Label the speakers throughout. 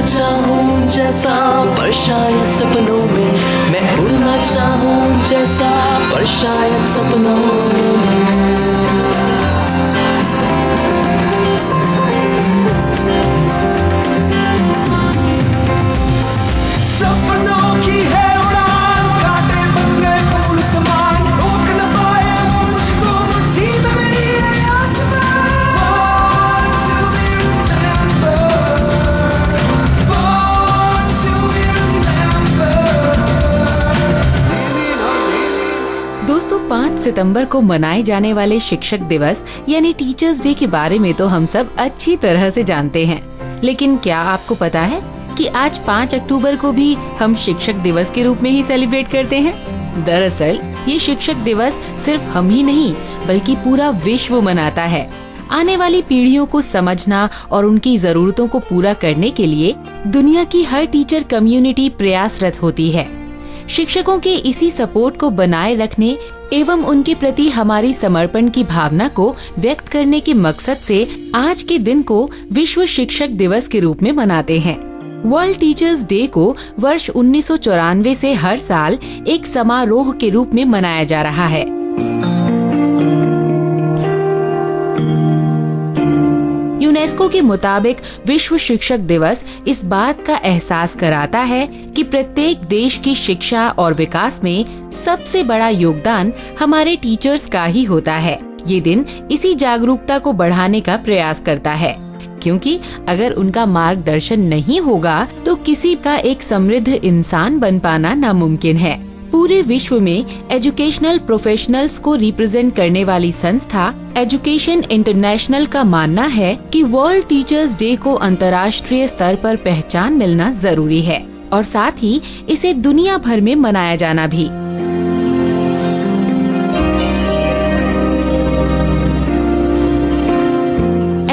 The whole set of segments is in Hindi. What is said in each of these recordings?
Speaker 1: चाहूं जैसा पर शायद सपनों में, मैं उड़ना चाहूं जैसा पर शायद सपनों में।
Speaker 2: दोस्तों 5 सितंबर को मनाए जाने वाले शिक्षक दिवस यानी टीचर्स डे के बारे में तो हम सब अच्छी तरह से जानते हैं, लेकिन क्या आपको पता है कि आज 5 अक्टूबर को भी हम शिक्षक दिवस के रूप में ही सेलिब्रेट करते हैं। दरअसल ये शिक्षक दिवस सिर्फ हम ही नहीं बल्कि पूरा विश्व मनाता है। आने वाली पीढ़ियों को समझना और उनकी जरूरतों को पूरा करने के लिए दुनिया की हर टीचर कम्युनिटी प्रयासरत होती है। शिक्षकों के इसी सपोर्ट को बनाए रखने एवं उनके प्रति हमारी समर्पण की भावना को व्यक्त करने के मकसद से आज के दिन को विश्व शिक्षक दिवस के रूप में मनाते हैं। वर्ल्ड टीचर्स डे को वर्ष 1994 से हर साल एक समारोह के रूप में मनाया जा रहा है। यूनेस्को के मुताबिक विश्व शिक्षक दिवस इस बात का एहसास कराता है कि प्रत्येक देश की शिक्षा और विकास में सबसे बड़ा योगदान हमारे टीचर्स का ही होता है। ये दिन इसी जागरूकता को बढ़ाने का प्रयास करता है, क्योंकि अगर उनका मार्गदर्शन नहीं होगा तो किसी का एक समृद्ध इंसान बन पाना नामुमकिन है। पूरे विश्व में एजुकेशनल प्रोफेशनल्स को रिप्रेजेंट करने वाली संस्था एजुकेशन इंटरनेशनल का मानना है कि वर्ल्ड टीचर्स डे को अंतर्राष्ट्रीय स्तर पर पहचान मिलना जरूरी है और साथ ही इसे दुनिया भर में मनाया जाना भी।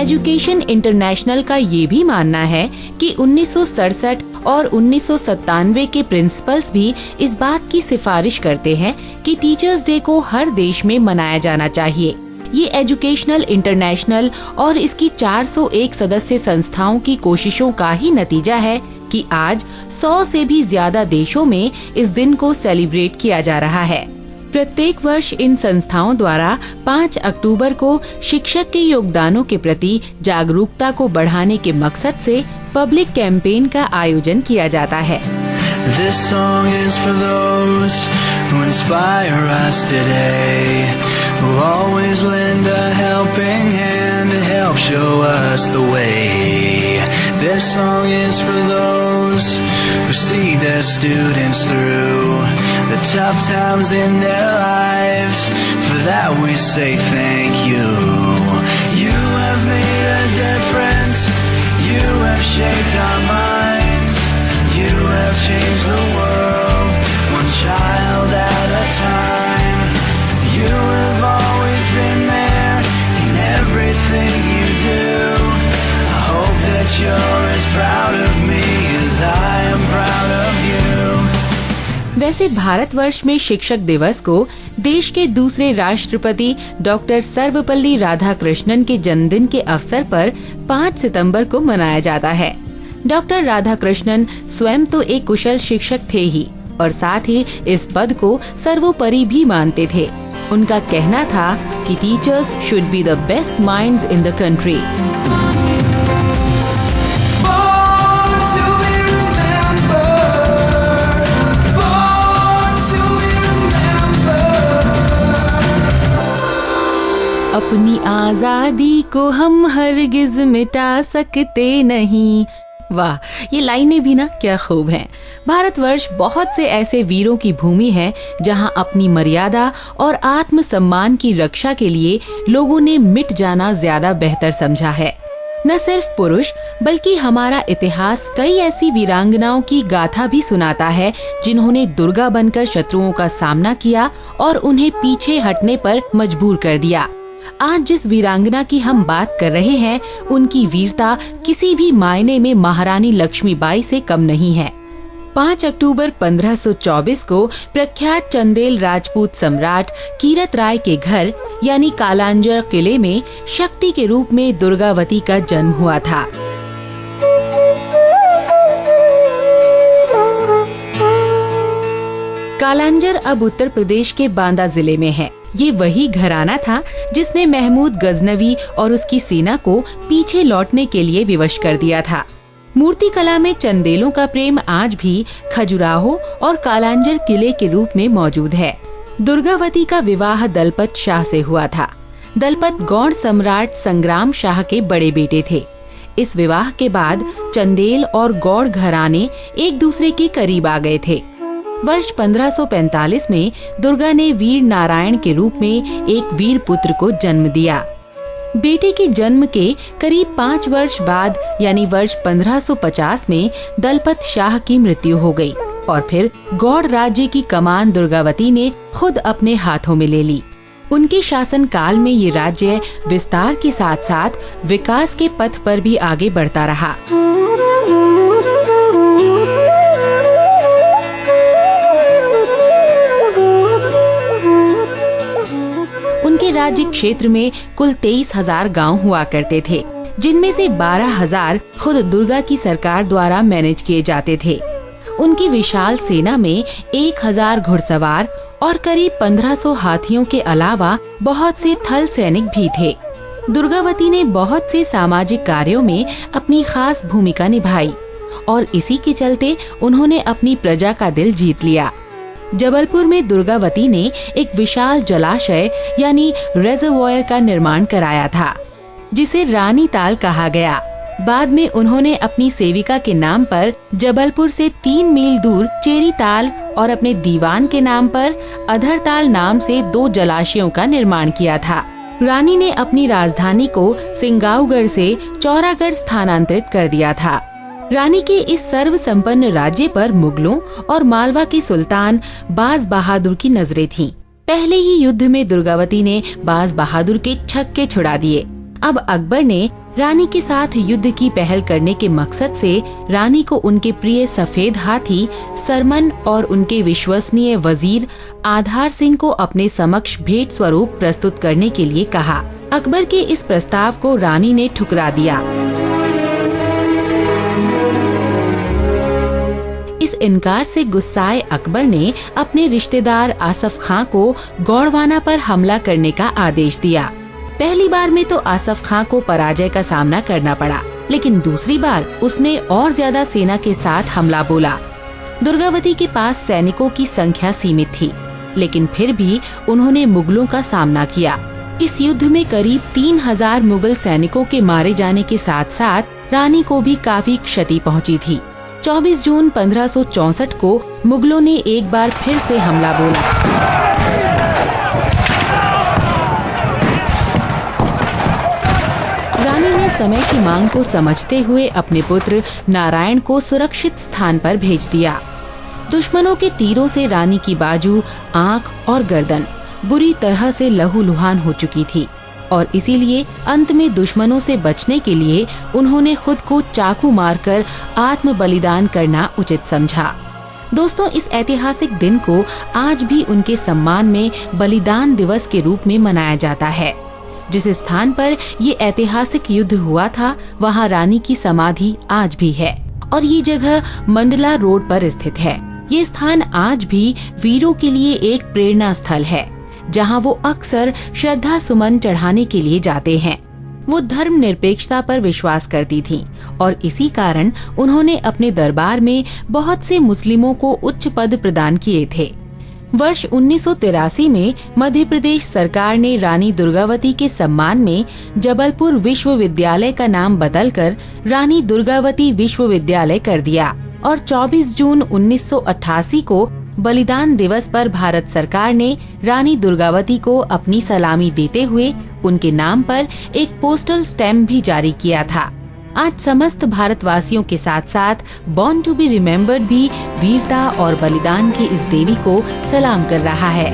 Speaker 2: एजुकेशन इंटरनेशनल का ये भी मानना है कि 1967 और 1997 के प्रिंसिपल्स भी इस बात की सिफारिश करते हैं कि टीचर्स डे को हर देश में मनाया जाना चाहिए। ये एजुकेशनल इंटरनेशनल और इसकी 401 सदस्य संस्थाओं की कोशिशों का ही नतीजा है कि आज 100 से भी ज्यादा देशों में इस दिन को सेलिब्रेट किया जा रहा है। प्रत्येक वर्ष इन संस्थाओं द्वारा 5 अक्टूबर को शिक्षक के योगदानों के प्रति जागरूकता को बढ़ाने के मकसद से पब्लिक कैंपेन का आयोजन किया जाता है।
Speaker 1: This song is for those who inspire us today, who always lend a helping hand to help show us the way. This song is for those who see their students through the tough times in their lives. For that we say thank you. You have made a difference. You have shaped our minds. You have changed the world, one child at a time. You have always been there in everything you do. I hope that you're as proud of me as I am proud of you.
Speaker 2: वैसे भारतवर्ष में शिक्षक दिवस को देश के दूसरे राष्ट्रपति डॉक्टर सर्वपल्ली राधाकृष्णन के जन्मदिन के अवसर पर 5 सितंबर को मनाया जाता है। डॉक्टर राधाकृष्णन स्वयं तो एक कुशल शिक्षक थे ही और साथ ही इस पद को सर्वोपरि भी मानते थे। उनका कहना था कि teachers should be the best minds in the country. अपनी आजादी को हम हरगिज मिटा सकते नहीं। वाह, ये लाइनें भी ना क्या खूब हैं। भारतवर्ष बहुत से ऐसे वीरों की भूमि है जहां अपनी मर्यादा और आत्म सम्मान की रक्षा के लिए लोगों ने मिट जाना ज्यादा बेहतर समझा है। न सिर्फ पुरुष बल्कि हमारा इतिहास कई ऐसी वीरांगनाओं की गाथा भी सुनाता है जिन्होंने दुर्गा बनकर शत्रुओं का सामना किया और उन्हें पीछे हटने पर मजबूर कर दिया। आज जिस वीरांगना की हम बात कर रहे हैं, उनकी वीरता किसी भी मायने में महारानी लक्ष्मीबाई से कम नहीं है। 5 अक्टूबर 1524 को प्रख्यात चंदेल राजपूत सम्राट कीरत राय के घर यानी कालांजर किले में शक्ति के रूप में दुर्गावती का जन्म हुआ था। कालांजर अब उत्तर प्रदेश के बांदा जिले में है। ये वही घराना था जिसने महमूद गजनवी और उसकी सेना को पीछे लौटने के लिए विवश कर दिया था। मूर्ति कला में चंदेलों का प्रेम आज भी खजुराहो और कालांजर किले के रूप में मौजूद है। दुर्गावती का विवाह दलपत शाह से हुआ था। दलपत गौड़ सम्राट संग्राम शाह के बड़े बेटे थे। इस विवाह के बाद चंदेल और गौड़ घराने एक दूसरे के करीब आ गए थे। वर्ष 1545 में दुर्गा ने वीर नारायण के रूप में एक वीर पुत्र को जन्म दिया। बेटे के जन्म के करीब 5 वर्ष बाद यानी वर्ष 1550 में दलपत शाह की मृत्यु हो गई और फिर गौड़ राज्य की कमान दुर्गावती ने खुद अपने हाथों में ले ली। उनके शासन काल में ये राज्य विस्तार के साथ साथ विकास के पथ पर भी आगे बढ़ता रहा। उनके राज्य क्षेत्र में कुल 23,000 गांव हुआ करते थे, जिनमें से 12,000 खुद दुर्गा की सरकार द्वारा मैनेज किए जाते थे। उनकी विशाल सेना में 1,000 घुड़सवार और करीब 1500 हाथियों के अलावा बहुत से थल सैनिक भी थे। दुर्गावती ने बहुत से सामाजिक कार्यों में अपनी खास भूमिका निभाई और इसी के चलते उन्होंने अपनी प्रजा का दिल जीत लिया। जबलपुर में दुर्गावती ने एक विशाल जलाशय यानी रेजर्वॉयर का निर्माण कराया था, जिसे रानी ताल कहा गया। बाद में उन्होंने अपनी सेविका के नाम पर जबलपुर से 3 मील दूर चेरी ताल और अपने दीवान के नाम पर अधर ताल नाम से 2 जलाशयों का निर्माण किया था। रानी ने अपनी राजधानी को सिंगावगढ़ से चौरागढ़ स्थानांतरित कर दिया था। रानी के इस सर्व संपन्न राज्य पर मुगलों और मालवा के सुल्तान बाज बहादुर की नजरें थीं। पहले ही युद्ध में दुर्गावती ने बाज बहादुर के छक्के छुड़ा दिए। अब अकबर ने रानी के साथ युद्ध की पहल करने के मकसद से रानी को उनके प्रिय सफेद हाथी सरमन और उनके विश्वसनीय वजीर आधार सिंह को अपने समक्ष भेंट स्वरूप प्रस्तुत करने के लिए कहा। अकबर के इस प्रस्ताव को रानी ने ठुकरा दिया। इस इनकार से गुस्साए अकबर ने अपने रिश्तेदार आसफ खां को गौड़वाना पर हमला करने का आदेश दिया। पहली बार में तो आसफ खां को पराजय का सामना करना पड़ा, लेकिन दूसरी बार उसने और ज्यादा सेना के साथ हमला बोला। दुर्गावती के पास सैनिकों की संख्या सीमित थी, लेकिन फिर भी उन्होंने मुगलों का सामना किया। इस युद्ध में करीब 3,000 मुगल सैनिकों के मारे जाने के साथ साथ रानी को भी काफी क्षति पहुंची थी। 24 जून 1564 को मुगलों ने एक बार फिर से हमला बोला। रानी ने समय की मांग को समझते हुए अपने पुत्र नारायण को सुरक्षित स्थान पर भेज दिया। दुश्मनों के तीरों से रानी की बाजू, आंख और गर्दन बुरी तरह से लहूलुहान हो चुकी थी और इसीलिए अंत में दुश्मनों से बचने के लिए उन्होंने खुद को चाकू मारकर आत्म बलिदान करना उचित समझा। दोस्तों, इस ऐतिहासिक दिन को आज भी उनके सम्मान में बलिदान दिवस के रूप में मनाया जाता है। जिस स्थान पर ये ऐतिहासिक युद्ध हुआ था, वहाँ रानी की समाधि आज भी है और ये जगह मंडला रोड पर स्थित है। ये स्थान आज भी वीरों के लिए एक प्रेरणा स्थल है, जहाँ वो अक्सर श्रद्धा सुमन चढ़ाने के लिए जाते हैं। वो धर्म निरपेक्षता पर विश्वास करती थीं और इसी कारण उन्होंने अपने दरबार में बहुत से मुस्लिमों को उच्च पद प्रदान किए थे। वर्ष 1983 में मध्य प्रदेश सरकार ने रानी दुर्गावती के सम्मान में जबलपुर विश्वविद्यालय का नाम बदलकर रानी दुर्गावती विश्वविद्यालय कर दिया और 24 जून 1988 को बलिदान दिवस पर भारत सरकार ने रानी दुर्गावती को अपनी सलामी देते हुए उनके नाम पर एक पोस्टल स्टैम्प भी जारी किया था। आज समस्त भारतवासियों के साथ साथ बॉर्न टू बी रिमेम्बर्ड भी वीरता और बलिदान की इस देवी को सलाम कर रहा है।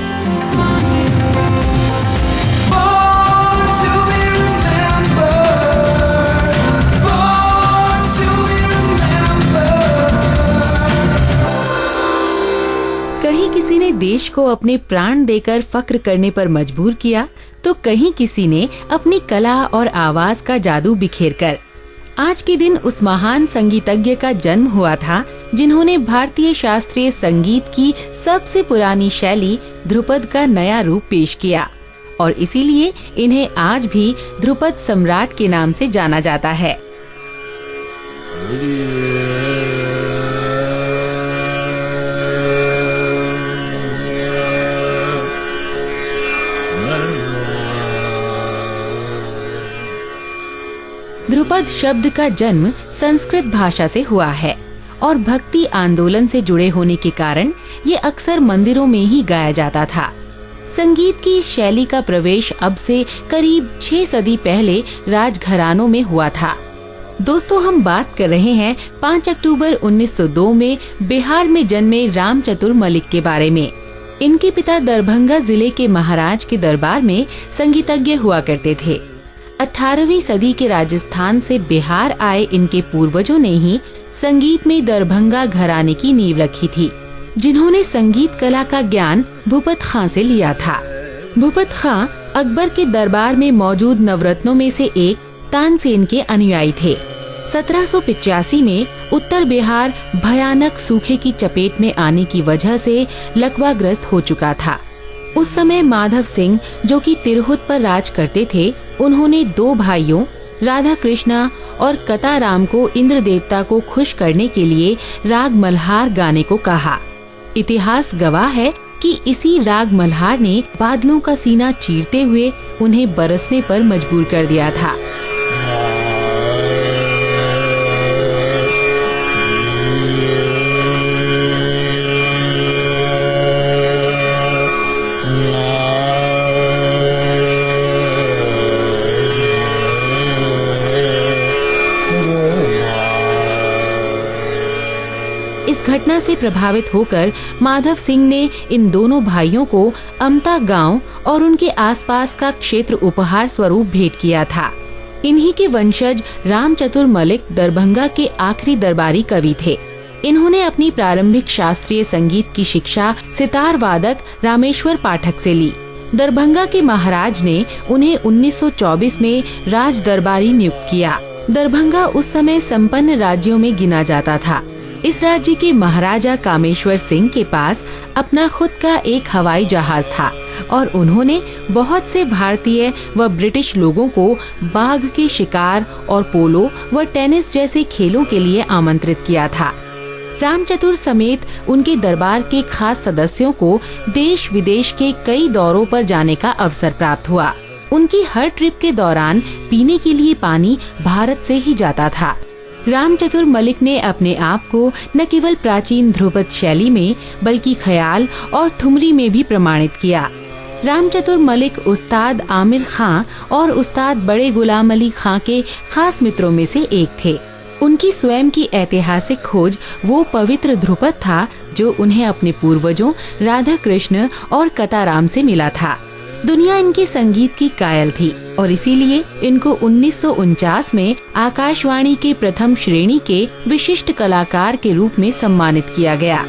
Speaker 2: कहीं किसी ने देश को अपने प्राण देकर फक्र करने पर मजबूर किया, तो कहीं किसी ने अपनी कला और आवाज का जादू बिखेर कर। आज के दिन उस महान संगीतज्ञ का जन्म हुआ था जिन्होंने भारतीय शास्त्रीय संगीत की सबसे पुरानी शैली ध्रुपद का नया रूप पेश किया और इसीलिए इन्हें आज भी ध्रुपद सम्राट के नाम से जाना जाता है। ध्रुपद शब्द का जन्म संस्कृत भाषा से हुआ है और भक्ति आंदोलन से जुड़े होने के कारण ये अक्सर मंदिरों में ही गाया जाता था। संगीत की इस शैली का प्रवेश अब से करीब 6 सदी पहले राजघरानों में हुआ था। दोस्तों, हम बात कर रहे हैं 5 अक्टूबर 1902 में बिहार में जन्मे राम चतुर मलिक के बारे में। इनके पिता दरभंगा जिले के महाराज के दरबार में संगीतज्ञ हुआ करते थे। 18वीं सदी के राजस्थान से बिहार आए इनके पूर्वजों ने ही संगीत में दरभंगा घराने की नींव रखी थी, जिन्होंने संगीत कला का ज्ञान भूपत खां से लिया था। भूपत खां अकबर के दरबार में मौजूद नवरत्नों में से एक तानसेन के अनुयायी थे। 1785 में उत्तर बिहार भयानक सूखे की चपेट में आने की वजह से लकवाग्रस्त हो चुका था। उस समय माधव सिंह, जो कि तिरहुत पर राज करते थे, उन्होंने 2 भाइयों राधा कृष्णा और कताराम को इंद्र देवता को खुश करने के लिए राग मल्हार गाने को कहा। इतिहास गवाह है कि इसी राग मल्हार ने बादलों का सीना चीरते हुए उन्हें बरसने पर मजबूर कर दिया था। इस घटना से प्रभावित होकर माधव सिंह ने इन दोनों भाइयों को अमता गांव और उनके आसपास का क्षेत्र उपहार स्वरूप भेंट किया था। इन्हीं के वंशज राम चतुर मलिक दरभंगा के आखिरी दरबारी कवि थे। इन्होंने अपनी प्रारंभिक शास्त्रीय संगीत की शिक्षा सितार वादक रामेश्वर पाठक से ली। दरभंगा के महाराज ने उन्हें 1924 में राज दरबारी नियुक्त किया। दरभंगा उस समय संपन्न राज्यों में गिना जाता था। इस राज्य के महाराजा कामेश्वर सिंह के पास अपना खुद का एक हवाई जहाज था और उन्होंने बहुत से भारतीय व ब्रिटिश लोगों को बाघ के शिकार और पोलो व टेनिस जैसे खेलों के लिए आमंत्रित किया था। राम चतुर समेत उनके दरबार के खास सदस्यों को देश विदेश के कई दौरों पर जाने का अवसर प्राप्त हुआ। उनकी हर ट्रिप के दौरान पीने के लिए पानी भारत से ही जाता था। राम चतुर मलिक ने अपने आप को न केवल प्राचीन ध्रुपद शैली में बल्कि ख्याल और ठुमरी में भी प्रमाणित किया। राम चतुर मलिक उस्ताद आमिर खां और उस्ताद बड़े गुलाम अली खां के खास मित्रों में से एक थे। उनकी स्वयं की ऐतिहासिक खोज वो पवित्र ध्रुपद था जो उन्हें अपने पूर्वजों राधा कृष्ण और कताराम से मिला था। दुनिया इनके संगीत की कायल थी और इसीलिए इनको 1949 में आकाशवाणी के प्रथम श्रेणी के विशिष्ट कलाकार के रूप में सम्मानित किया गया।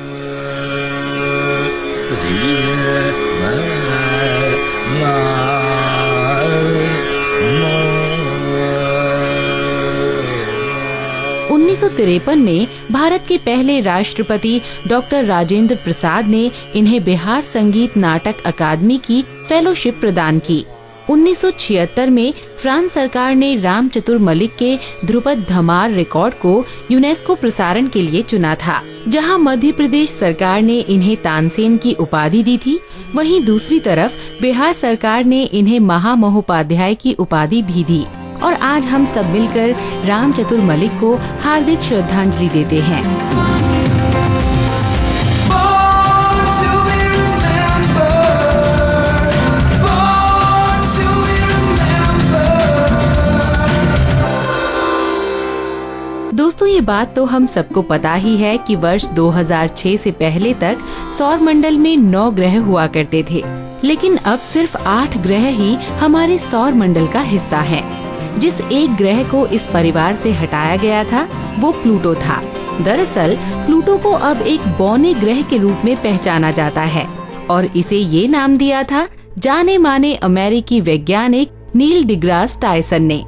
Speaker 2: उन्नीस 1953 में भारत के पहले राष्ट्रपति डॉक्टर राजेंद्र प्रसाद ने इन्हें बिहार संगीत नाटक अकादमी की फेलोशिप प्रदान की। 1976 में फ्रांस सरकार ने राम चतुर मलिक के ध्रुपद धमार रिकॉर्ड को यूनेस्को प्रसारण के लिए चुना था। जहां मध्य प्रदेश सरकार ने इन्हें तानसेन की उपाधि दी थी, वहीं दूसरी तरफ बिहार सरकार ने इन्हें महामहोपाध्याय की उपाधि भी दी। और आज हम सब मिलकर राम चतुर मलिक को हार्दिक श्रद्धांजलि देते हैं। दोस्तों, ये बात तो हम सबको पता ही है कि वर्ष 2006 से पहले तक सौर मंडल में 9 ग्रह हुआ करते थे, लेकिन अब सिर्फ 8 ग्रह ही हमारे सौर मंडल का हिस्सा हैं। जिस एक ग्रह को इस परिवार से हटाया गया था वो प्लूटो था। दरअसल प्लूटो को अब एक बौने ग्रह के रूप में पहचाना जाता है और इसे ये नाम दिया था जाने माने अमेरिकी वैज्ञानिक नील डिग्रास टायसन ने।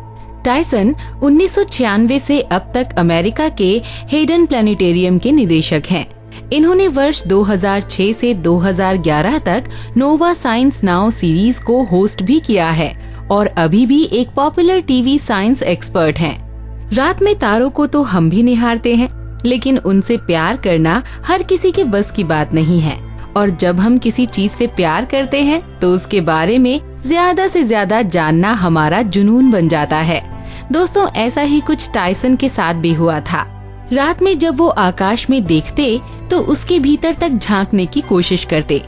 Speaker 2: टायसन 1996 से अब तक अमेरिका के हेडन प्लेनेटेरियम के निदेशक हैं। इन्होंने वर्ष 2006 से 2011 तक नोवा साइंस नाउ सीरीज को होस्ट भी किया है और अभी भी एक पॉपुलर टीवी साइंस एक्सपर्ट हैं। रात में तारों को तो हम भी निहारते हैं, लेकिन उनसे प्यार करना हर किसी के बस की बात नहीं है। और जब हम किसी चीज से प्यार करते हैं तो उसके बारे में ज्यादा से ज्यादा जानना हमारा जुनून बन जाता है। दोस्तों, ऐसा ही कुछ टायसन के साथ भी हुआ था। रात में जब वो आकाश में देखते तो उसके भीतर तक झांकने की कोशिश करते।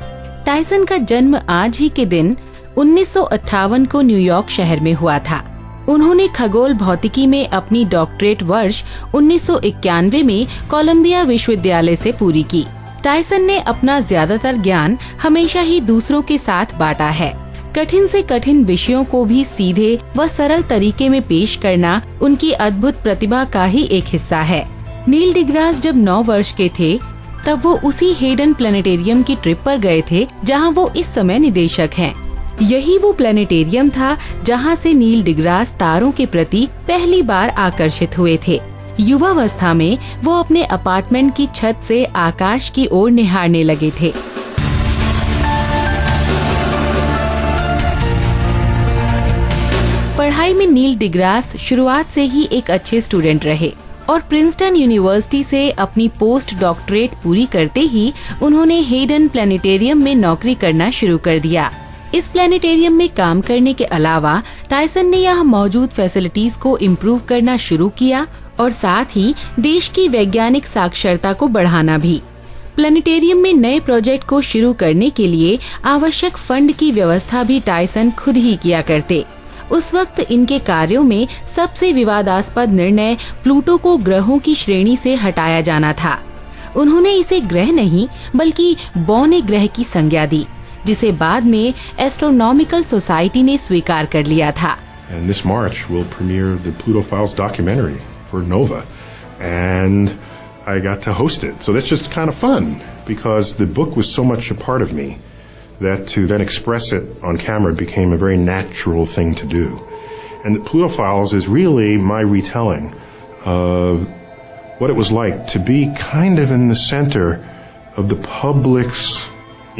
Speaker 2: टायसन का जन्म आज ही के दिन 1958 को न्यूयॉर्क शहर में हुआ था। उन्होंने खगोल भौतिकी में अपनी डॉक्टरेट वर्ष 1991 में कोलंबिया विश्वविद्यालय से पूरी की। टायसन ने अपना ज्यादातर ज्ञान हमेशा ही दूसरों के साथ बांटा है। कठिन से कठिन विषयों को भी सीधे व सरल तरीके में पेश करना उनकी अद्भुत प्रतिभा का ही एक हिस्सा है। नील डिग्रास जब 9 वर्ष के थे तब वो उसी हेडन प्लेनेटेरियम की ट्रिप पर गए थे जहां वो इस समय निदेशक हैं। यही वो प्लेनेटेरियम था जहां से नील डिग्रास तारों के प्रति पहली बार आकर्षित हुए थे। युवावस्था में वो अपने अपार्टमेंट की छत से आकाश की ओर निहारने लगे थे। पढ़ाई में नील डिग्रास शुरुआत से ही एक अच्छे स्टूडेंट रहे और प्रिंसटन यूनिवर्सिटी से अपनी पोस्ट डॉक्टरेट पूरी करते ही उन्होंने हेडन प्लेनेटेरियम में नौकरी करना शुरू कर दिया। इस प्लेनेटेरियम में काम करने के अलावा टायसन ने यहाँ मौजूद फैसिलिटीज को इम्प्रूव करना शुरू किया और साथ ही देश की वैज्ञानिक साक्षरता को बढ़ाना भी। प्लेनेटेरियम में नए प्रोजेक्ट को शुरू करने के लिए आवश्यक फंड की व्यवस्था भी टायसन खुद ही किया करते। उस वक्त इनके कार्यों में सबसे विवादास्पद निर्णय प्लूटो को ग्रहों की श्रेणी से हटाया जाना था। उन्होंने इसे ग्रह नहीं बल्कि बौने ग्रह की संज्ञा दी, जिसे बाद में एस्ट्रोनॉमिकल सोसाइटी ने स्वीकार कर लिया था।
Speaker 3: And this March will premiere the Pluto Files documentary for Nova, and I got to host it. So that's just kind of fun because the book was so much a part of me that to then express it on camera became a very natural thing to do. And the Pluto Files is really my retelling of what it was like to be kind of in the center of the public's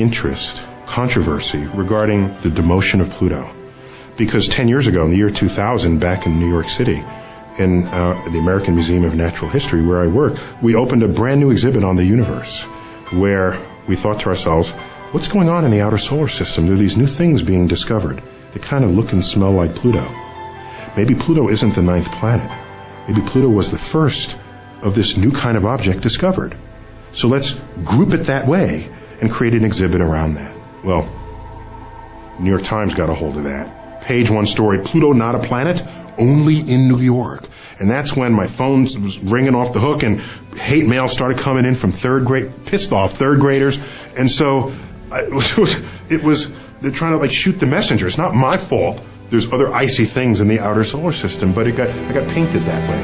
Speaker 3: interest, controversy regarding the demotion of Pluto. Because 10 years ago, in the year 2000, back in New York City, in the American Museum of Natural History, where I work, we opened a brand new exhibit on the universe, where we thought to ourselves, what's going on in the outer solar system? There are these new things being discovered that kind of look and smell like Pluto. Maybe Pluto isn't the 9th planet. Maybe Pluto was the first of this new kind of object discovered. So let's group it that way and create an exhibit around that. Well, New York Times got a hold of that. Page 1 story, Pluto not a planet, only in New York. And that's when my phone was ringing off the hook and hate mail started coming in from pissed off third graders. And so it was they're trying to like shoot the messenger. It's not my fault. There's other icy things in the outer solar system, but I got painted that way.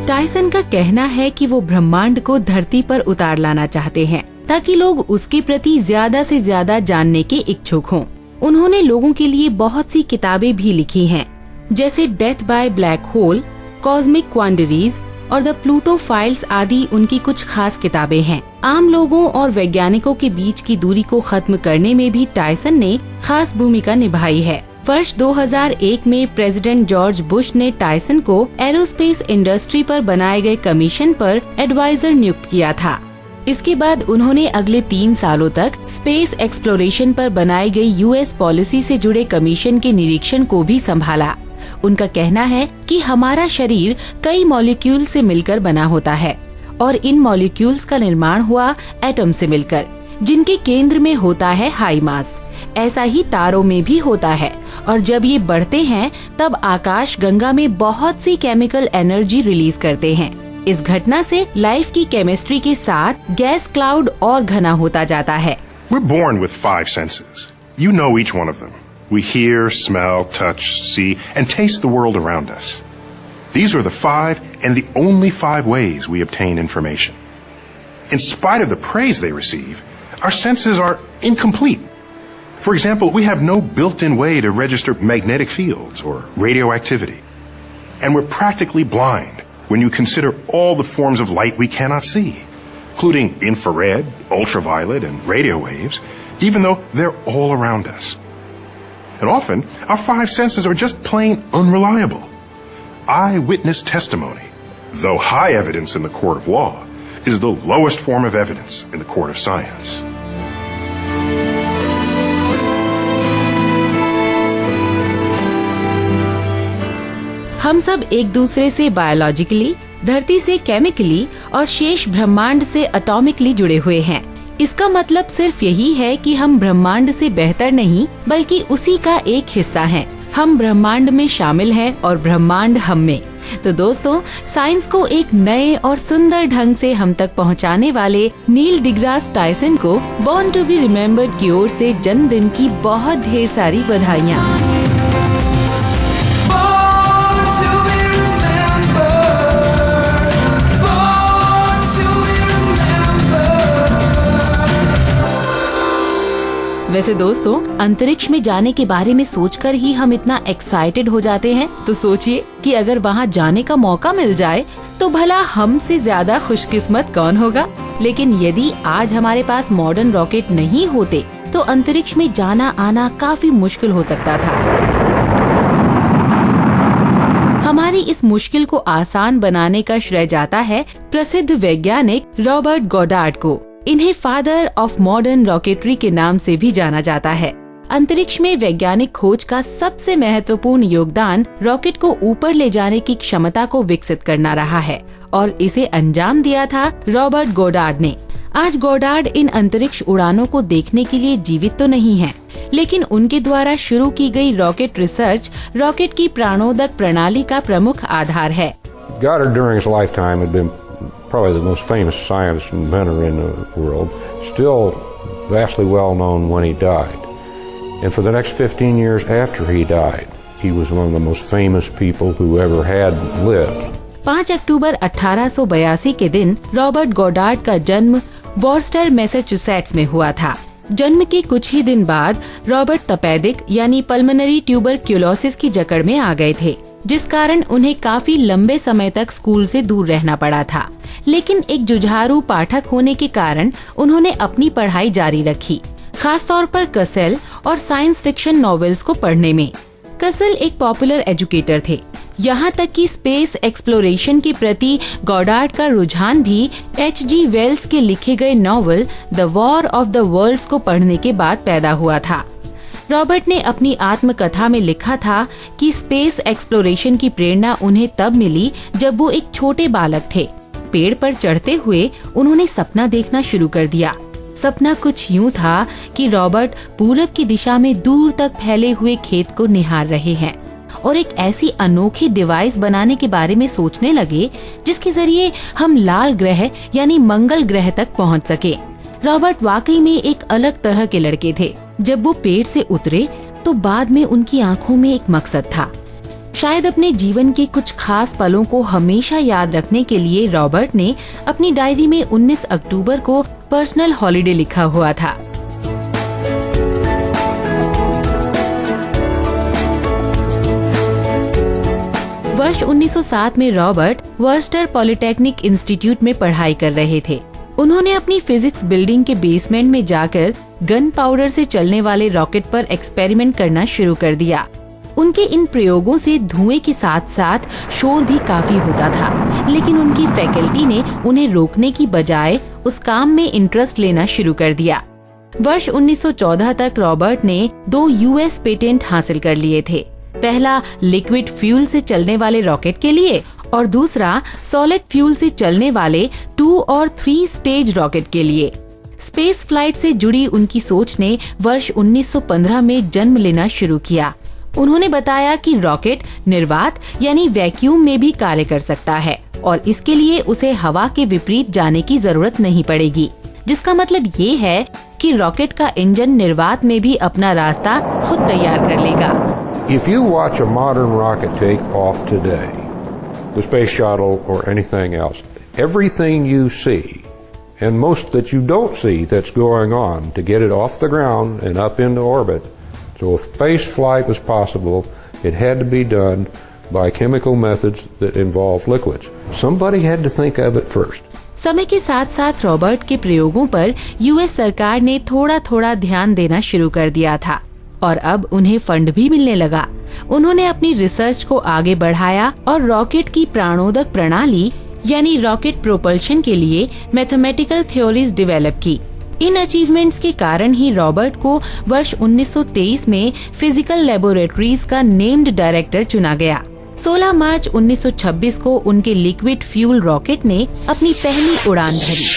Speaker 2: Tyson का कहना है कि वो ब्रह्मांड को धरती पर उतार लाना चाहते हैं ताकि लोग उसके प्रति ज्यादा से ज्यादा जानने के इच्छुक हों। उन्होंने लोगों के लिए बहुत सी किताबें भी लिखी हैं, जैसे death by black hole, cosmic quandaries और द प्लूटो फाइल्स आदि उनकी कुछ खास किताबें हैं। आम लोगों और वैज्ञानिकों के बीच की दूरी को खत्म करने में भी टायसन ने खास भूमिका निभाई है। वर्ष 2001 में प्रेसिडेंट जॉर्ज बुश ने टायसन को एरोस्पेस इंडस्ट्री पर बनाए गए कमीशन पर एडवाइजर नियुक्त किया था। इसके बाद उन्होंने अगले 3 सालों तक स्पेस एक्सप्लोरेशन पर बनाई गई यूएस पॉलिसी से जुड़े कमीशन के निरीक्षण को भी संभाला। उनका कहना है कि हमारा शरीर कई मॉलिक्यूल से मिलकर बना होता है और इन मॉलिक्यूल्स का निर्माण हुआ एटम से मिलकर, जिनके केंद्र में होता है हाई मास। ऐसा ही तारों में भी होता है और जब ये बढ़ते हैं तब आकाश गंगा में बहुत सी केमिकल एनर्जी रिलीज करते हैं। इस घटना से लाइफ की केमिस्ट्री के साथ गैस क्लाउड और घना होता जाता है।
Speaker 3: We're born with 5 senses. You know each one of them. We hear, smell, touch, see, and taste the world around us. These are the 5 and the only 5 ways we obtain information. in spite of the praise they receive, our senses are incomplete. For example, we have no built-in way to register magnetic fields or radioactivity. And we're practically blind when you consider all the forms of light we cannot see, including infrared, ultraviolet, and radio waves, even though they're all around us. And often, our five senses are just plain unreliable. Eyewitness testimony, though high evidence in the court of law, is the lowest form of evidence in the court of science.
Speaker 2: हम सब एक दूसरे से बायोलॉजिकली, धरती से केमिकली और शेष ब्रह्मांड से एटॉमिकली जुड़े हुए हैं। इसका मतलब सिर्फ यही है कि हम ब्रह्मांड से बेहतर नहीं बल्कि उसी का एक हिस्सा हैं। हम ब्रह्मांड में शामिल हैं और ब्रह्मांड हम में। तो दोस्तों, साइंस को एक नए और सुंदर ढंग से हम तक पहुंचाने वाले नील डिग्रास टायसन को बॉर्न टू बी रिमेम्बर्ड की ओर से जन्मदिन की बहुत ढेर सारी बधाइयाँ। वैसे दोस्तों, अंतरिक्ष में जाने के बारे में सोचकर ही हम इतना एक्साइटेड हो जाते हैं, तो सोचिए कि अगर वहाँ जाने का मौका मिल जाए तो भला हमसे ज्यादा खुशकिस्मत कौन होगा। लेकिन यदि आज हमारे पास मॉडर्न रॉकेट नहीं होते तो अंतरिक्ष में जाना आना काफी मुश्किल हो सकता था। हमारी इस मुश्किल को आसान बनाने का श्रेय जाता है प्रसिद्ध वैज्ञानिक रॉबर्ट गॉडार्ड को। इन्हें फादर ऑफ मॉडर्न रॉकेटरी के नाम से भी जाना जाता है। अंतरिक्ष में वैज्ञानिक खोज का सबसे महत्वपूर्ण योगदान रॉकेट को ऊपर ले जाने की क्षमता को विकसित करना रहा है और इसे अंजाम दिया था रॉबर्ट गॉडार्ड ने। आज गॉडार्ड इन अंतरिक्ष उड़ानों को देखने के लिए जीवित तो नहीं हैं, लेकिन उनके द्वारा शुरू की गई रॉकेट रिसर्च रॉकेट की प्राणोदक प्रणाली का प्रमुख आधार है।
Speaker 4: Goddard during his lifetime had been probably the most famous scientist and inventor in the world, still vastly well known when he died. And for the next 15 years after he died, he was one of the most famous people who ever had lived.
Speaker 2: 5 अक्टूबर 1882 के दिन रॉबर्ट गॉडार्ड का जन्म वॉर्स्टर, मैसाचुसेट्स में हुआ था। जन्म के कुछ ही दिन बाद रॉबर्ट तपेदिक यानी पल्मोनरी ट्यूबरक्यूलोसिस की जकड़ में आ गए थे, जिस कारण उन्हें काफी लंबे समय तक स्कूल से दूर रहना पड़ा था। लेकिन एक जुझारू पाठक होने के कारण उन्होंने अपनी पढ़ाई जारी रखी, खासतौर पर कसेल और साइंस फिक्शन नॉवेल्स को पढ़ने में। कसेल एक पॉपुलर एजुकेटर थे, यहाँ तक कि स्पेस एक्सप्लोरेशन के प्रति गॉडार्ड का रुझान भी H.G. वेल्स के लिखे गए novel the war of the worlds को पढ़ने के बाद पैदा हुआ था। रॉबर्ट ने अपनी आत्मकथा में लिखा था कि स्पेस एक्सप्लोरेशन की प्रेरणा उन्हें तब मिली जब वो एक छोटे बालक थे। पेड़ पर चढ़ते हुए उन्होंने सपना देखना शुरू कर दिया। सपना कुछ यूं था कि रॉबर्ट पूरब की दिशा में दूर तक फैले हुए खेत को निहार रहे हैं और एक ऐसी अनोखी डिवाइस बनाने के बारे में सोचने लगे जिसके जरिए हम लाल ग्रह यानी मंगल ग्रह तक पहुंच सके। रॉबर्ट वाकई में एक अलग तरह के लड़के थे। जब वो पेड़ से उतरे तो बाद में उनकी आंखों में एक मकसद था। शायद अपने जीवन के कुछ खास पलों को हमेशा याद रखने के लिए रॉबर्ट ने अपनी डायरी में 19 अक्टूबर को पर्सनल हॉलिडे लिखा हुआ था। वर्ष 1907 में रॉबर्ट वर्स्टर पॉलिटेक्निक इंस्टीट्यूट में पढ़ाई कर रहे थे। उन्होंने अपनी फिजिक्स बिल्डिंग के बेसमेंट में जाकर गन पाउडर से चलने वाले रॉकेट पर एक्सपेरिमेंट करना शुरू कर दिया। उनके इन प्रयोगों से धुएं के साथ साथ शोर भी काफी होता था, लेकिन उनकी फैकल्टी ने उन्हें रोकने की बजाय उस काम में इंटरेस्ट लेना शुरू कर दिया। वर्ष 1914 तक रॉबर्ट ने 2 US पेटेंट हासिल कर लिए थे। पहला लिक्विड फ्यूल से चलने वाले रॉकेट के लिए और दूसरा सॉलिड फ्यूल से चलने वाले 2 और 3 स्टेज रॉकेट के लिए। स्पेस फ्लाइट से जुड़ी उनकी सोच ने वर्ष 1915 में जन्म लेना शुरू किया। उन्होंने बताया कि रॉकेट निर्वात यानी वैक्यूम में भी कार्य कर सकता है और इसके लिए उसे हवा के विपरीत जाने की जरूरत नहीं पड़ेगी, जिसका मतलब ये है कि रॉकेट का इंजन निर्वात में भी अपना रास्ता खुद तैयार कर लेगा।
Speaker 4: If you watch a modern rocket take off today, the space shuttle or anything else, everything you see and most that you don't see that's going on to get it off the ground and up into orbit. So if space flight was possible, it had to be done by chemical methods that involve liquids. Somebody had to think of it first.
Speaker 2: समय के साथ साथ रॉबर्ट के प्रयोगों पर यूएस सरकार ने थोड़ा थोड़ा ध्यान देना शुरू कर दिया था और अब उन्हें फंड भी मिलने लगा। उन्होंने अपनी रिसर्च को आगे बढ़ाया और रॉकेट की प्राणोदक प्रणाली यानी रॉकेट प्रोपल्शन के लिए मैथमेटिकल थ्योरीज डेवलप की। इन अचीवमेंट्स के कारण ही रॉबर्ट को वर्ष 1923 में फिजिकल लेबोरेटरीज का नेम्ड डायरेक्टर चुना गया। 16 मार्च 1926 को उनके लिक्विड फ्यूल रॉकेट ने अपनी पहली उड़ान भरी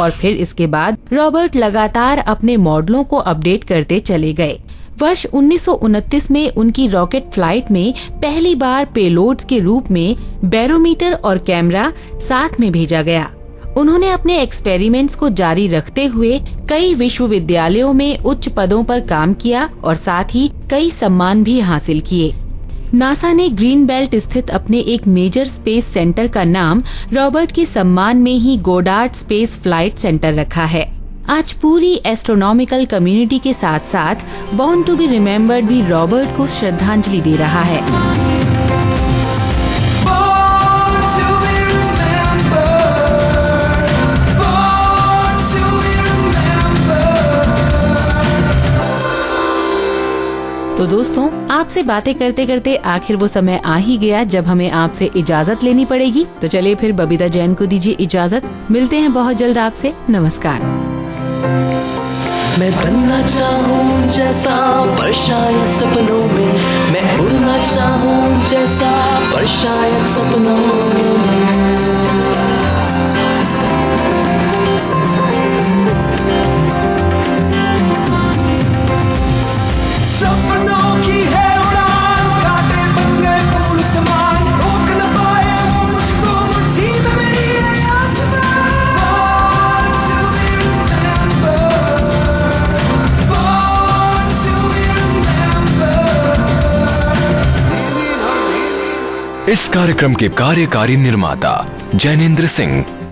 Speaker 2: और फिर इसके बाद रॉबर्ट लगातार अपने मॉडलों को अपडेट करते चले गए। वर्ष 1929 में उनकी रॉकेट फ्लाइट में पहली बार पेलोड्स के रूप में बैरोमीटर और कैमरा साथ में भेजा गया। उन्होंने अपने एक्सपेरिमेंट्स को जारी रखते हुए कई विश्वविद्यालयों में उच्च पदों पर काम किया और साथ ही कई सम्मान भी हासिल किए। नासा ने ग्रीन बेल्ट स्थित अपने एक मेजर स्पेस सेंटर का नाम रॉबर्ट के सम्मान में ही गोडार्ड स्पेस फ्लाइट सेंटर रखा है। आज पूरी एस्ट्रोनॉमिकल कम्युनिटी के साथ साथ बॉर्न टू बी रिमेम्बर्ड भी रॉबर्ट को श्रद्धांजलि दे रहा है। तो दोस्तों, आपसे बातें करते करते आखिर वो समय आ ही गया जब हमें आपसे इजाजत लेनी पड़ेगी। तो चलिए फिर बबीता जैन को दीजिए इजाजत। मिलते हैं बहुत जल्द आपसे। नमस्कार।
Speaker 5: मैं बनना चाहूँ जैसा पर शायद सपनों में, मैं उड़ना चाहूँ जैसा पर शायद सपनों में।
Speaker 6: इस कार्यक्रम के कार्यकारी निर्माता जैनेंद्र सिंह,